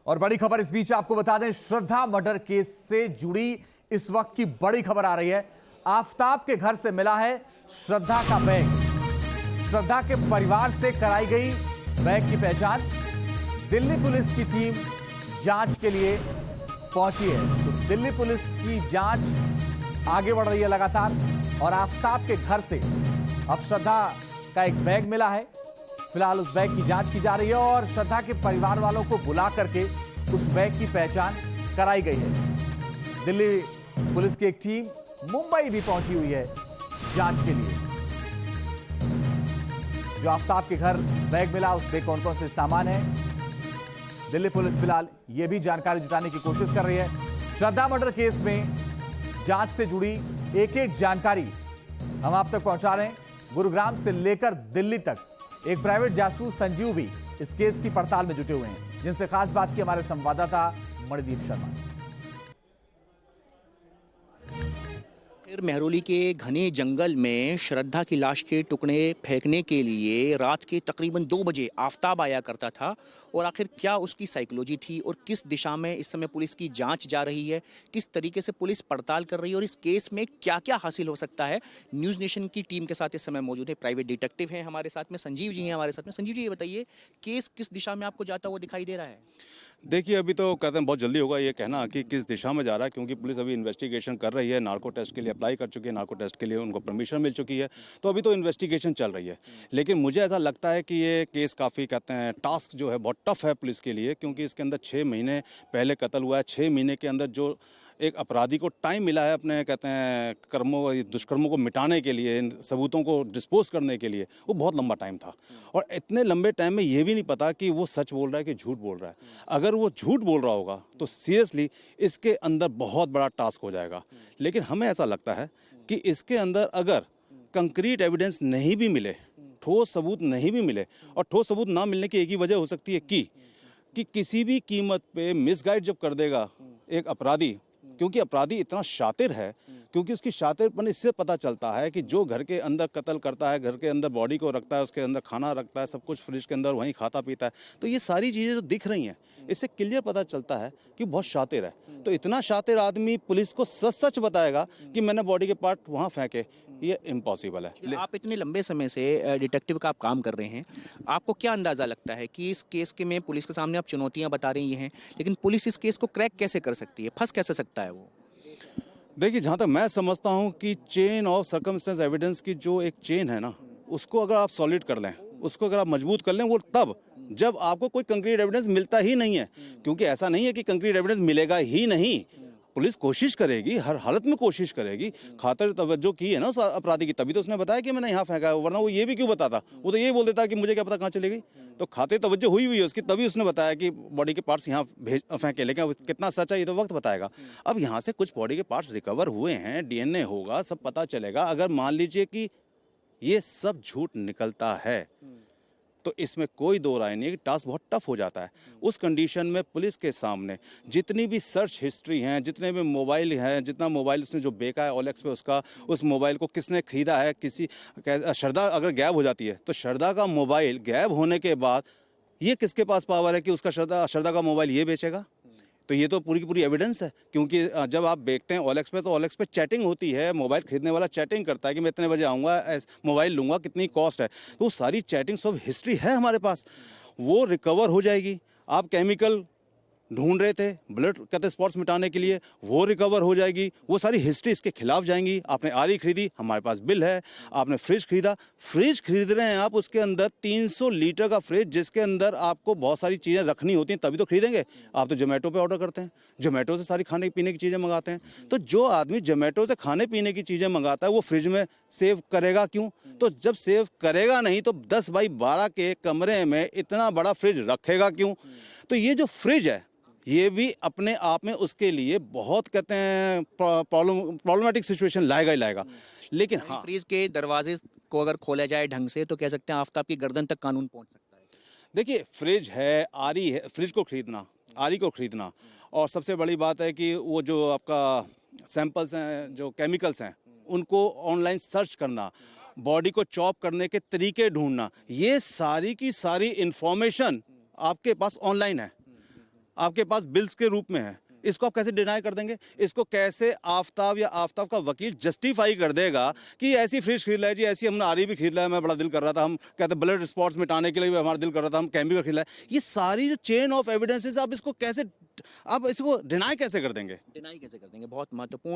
और बड़ी खबर इस बीच आपको बता दें, श्रद्धा मर्डर केस से जुड़ी इस वक्त की बड़ी खबर आ रही है। आफताब के घर से मिला है श्रद्धा का बैग। श्रद्धा के परिवार से कराई गई बैग की पहचान। दिल्ली पुलिस की टीम जांच के लिए पहुंची है। तो दिल्ली पुलिस की जांच आगे बढ़ रही है लगातार और आफताब के घर से अब श्रद्धा का एक बैग मिला है। फिलहाल उस बैग की जांच की जा रही है और श्रद्धा के परिवार वालों को बुला करके उस बैग की पहचान कराई गई है। दिल्ली पुलिस की एक टीम मुंबई भी पहुंची हुई है जांच के लिए। जो आफताब के घर बैग मिला उसमें कौन कौन से सामान है, दिल्ली पुलिस फिलहाल यह भी जानकारी जुटाने की कोशिश कर रही है। श्रद्धा मर्डर केस में जांच से जुड़ी एक एक जानकारी हम आप तक पहुंचा रहे हैं। गुरुग्राम से लेकर दिल्ली तक एक प्राइवेट जासूस संजीव भी इस केस की पड़ताल में जुटे हुए हैं, जिनसे खास बात की हमारे संवाददाता मणिदीप शर्मा। मेहरौली के घने जंगल में श्रद्धा की लाश के टुकड़े फेंकने के लिए रात के तकरीबन 2 बजे आफताब आया करता था। और आखिर क्या उसकी साइकोलॉजी थी और किस दिशा में इस समय पुलिस की जांच जा रही है, किस तरीके से पुलिस पड़ताल कर रही है और इस केस में क्या क्या हासिल हो सकता है। न्यूज़ नेशन की टीम के साथ इस समय मौजूद है प्राइवेट डिटेक्टिव हैं हमारे साथ में, संजीव जी हैं हमारे साथ में। संजीव जी, ये बताइए केस किस दिशा में आपको जाता हुआ दिखाई दे रहा है? देखिए, अभी तो कहते हैं बहुत जल्दी होगा ये कहना कि किस दिशा में जा रहा है, क्योंकि पुलिस अभी इन्वेस्टिगेशन कर रही है। नार्को टेस्ट के लिए अप्लाई कर चुकी है, नार्को टेस्ट के लिए उनको परमिशन मिल चुकी है, तो अभी तो इन्वेस्टिगेशन चल रही है। लेकिन मुझे ऐसा लगता है कि ये केस काफ़ी कहते हैं टास्क जो है बहुत टफ है पुलिस के लिए, क्योंकि इसके अंदर 6 महीने पहले कत्ल हुआ है। 6 महीने के अंदर जो एक अपराधी को टाइम मिला है अपने कहते हैं दुष्कर्मों को मिटाने के लिए, इन सबूतों को डिस्पोज करने के लिए, वो बहुत लंबा टाइम था। और इतने लंबे टाइम में ये भी नहीं पता कि वो सच बोल रहा है कि झूठ बोल रहा है। अगर वो झूठ बोल रहा होगा तो सीरियसली इसके अंदर बहुत बड़ा टास्क हो जाएगा। लेकिन हमें ऐसा लगता है कि इसके अंदर अगर कंक्रीट एविडेंस नहीं भी मिले, ठोस सबूत नहीं भी मिले, और ठोस सबूत ना मिलने की एक ही वजह हो सकती है कि किसी भी कीमत पे मिसगाइड जब कर देगा एक अपराधी, क्योंकि अपराधी इतना शातिर है, क्योंकि उसकी शातिरपन इससे पता चलता है कि जो घर के अंदर कत्ल करता है, घर के अंदर बॉडी को रखता है, उसके अंदर खाना रखता है, सब कुछ फ्रिज के अंदर वहीं खाता पीता है, तो ये सारी चीज़ें जो दिख रही हैं इससे क्लियर पता चलता है कि बहुत शातिर है। तो इतना शातिर आदमी पुलिस को सच बताएगा कि मैंने बॉडी के पार्ट वहाँ फेंके, ये इम्पॉसिबल है। आप इतने लंबे समय से डिटेक्टिव का आप काम कर रहे हैं, आपको क्या अंदाज़ा लगता है कि इस केस के में पुलिस के सामने आप चुनौतियाँ बता रही हैं, लेकिन पुलिस इस केस को क्रैक कैसे कर सकती है, फंस कैसे सकता है वो? देखिए, जहाँ तक मैं समझता हूँ कि चेन ऑफ सर्कमस्टेंस एविडेंस की जो एक चेन है ना, उसको अगर आप सॉलिड कर लें, उसको अगर आप मजबूत कर लें, वो तब जब आपको कोई कंक्रीट एविडेंस मिलता ही नहीं है। क्योंकि ऐसा नहीं है कि कंक्रीट एविडेंस मिलेगा ही नहीं, पुलिस कोशिश करेगी, हर हालत में कोशिश करेगी। खातिर तवज्जो की है ना उस अपराधी की, तभी तो उसने बताया कि मैंने यहाँ फेंका है, वरना वो ये भी क्यों बताता, वो तो ये बोल देता कि मुझे क्या पता कहाँ चली गई। तो खातिर तवज्जो हुई है उसकी, तभी उसने बताया कि बॉडी के पार्ट्स यहाँ फेंके। लेकिन कितना सच है ये तो वक्त बताएगा। अब यहाँ से कुछ बॉडी के पार्ट्स रिकवर हुए हैं, DNA होगा, सब पता चलेगा। अगर मान लीजिए कि ये सब झूठ निकलता है तो इसमें कोई दो राय नहीं है कि टास्क बहुत टफ हो जाता है। उस कंडीशन में पुलिस के सामने जितनी भी सर्च हिस्ट्री हैं, जितने भी मोबाइल हैं, जितना मोबाइल उसने जो बेचा है OLX पे, उसका उस मोबाइल को किसने खरीदा है, श्रद्धा अगर गायब हो जाती है तो श्रद्धा का मोबाइल गायब होने के बाद ये किसके पास पावर है कि उसका श्रद्धा का मोबाइल ये बेचेगा? तो ये तो पूरी की पूरी एविडेंस है। क्योंकि जब आप देखते हैं OLX पे, तो OLX पे चैटिंग होती है, मोबाइल खरीदने वाला चैटिंग करता है कि मैं इतने बजे आऊँगा, मोबाइल लूँगा, कितनी कॉस्ट है। तो सारी चैटिंग सब हिस्ट्री है हमारे पास, वो रिकवर हो जाएगी। आप केमिकल ढूंढ रहे थे ब्लड कहते स्पॉट्स मिटाने के लिए, वो रिकवर हो जाएगी। वो सारी हिस्ट्री इसके खिलाफ जाएंगी। आपने आरी खरीदी, हमारे पास बिल है। आपने फ्रिज खरीदा, फ्रिज खरीद रहे हैं आप, उसके अंदर 300 लीटर का फ्रिज, जिसके अंदर आपको बहुत सारी चीज़ें रखनी होती हैं, तभी तो खरीदेंगे। आप तो जोमेटो पे ऑर्डर करते हैं, जोमेटो से सारी खाने पीने की चीज़ें मंगाते हैं। तो जो आदमी जोमेटो से खाने पीने की चीज़ें मंगाता है वो फ्रिज में सेव करेगा क्यों? तो जब सेव करेगा नहीं तो 10 बाई 12 के कमरे में इतना बड़ा फ्रिज रखेगा क्यों? तो ये जो फ्रिज है ये भी अपने आप में उसके लिए बहुत कहते हैं प्रॉब्लमेटिक सिचुएशन लाएगा ही लाएगा। लेकिन हाँ, फ्रीज के दरवाजे को अगर खोला जाए ढंग से तो कह सकते हैं आफताब की गर्दन तक कानून पहुंच सकता है। देखिए, फ्रिज है, आरी है, फ्रिज को खरीदना, आरी को खरीदना, और सबसे बड़ी बात है कि वो जो आपका सैंपल्स हैं, जो केमिकल्स हैं, उनको ऑनलाइन सर्च करना, बॉडी को चॉप करने के तरीके ढूंढना, ये सारी की सारी इंफॉर्मेशन आपके पास ऑनलाइन है। आपके पास बिल्स के रूप में है, इसको आप कैसे डिनाई कर देंगे? इसको कैसे आफताब या आफताब का वकील जस्टिफाई कर देगा कि ऐसी फ्रिज खरीद लाए जी, ऐसी हमने आरी भी खरीद लाया, मैं बड़ा दिल कर रहा था, हम कहते ब्लड स्पॉट्स मिटाने के लिए भी हमारा दिल कर रहा था, हम केमिकल खरीद लाए। ये सारी जो चेन ऑफ एविडेंसेस आप इसको कैसे, आप इसको डिनाई कैसे कर देंगे? डिनाई कैसे कर देंगे? बहुत महत्वपूर्ण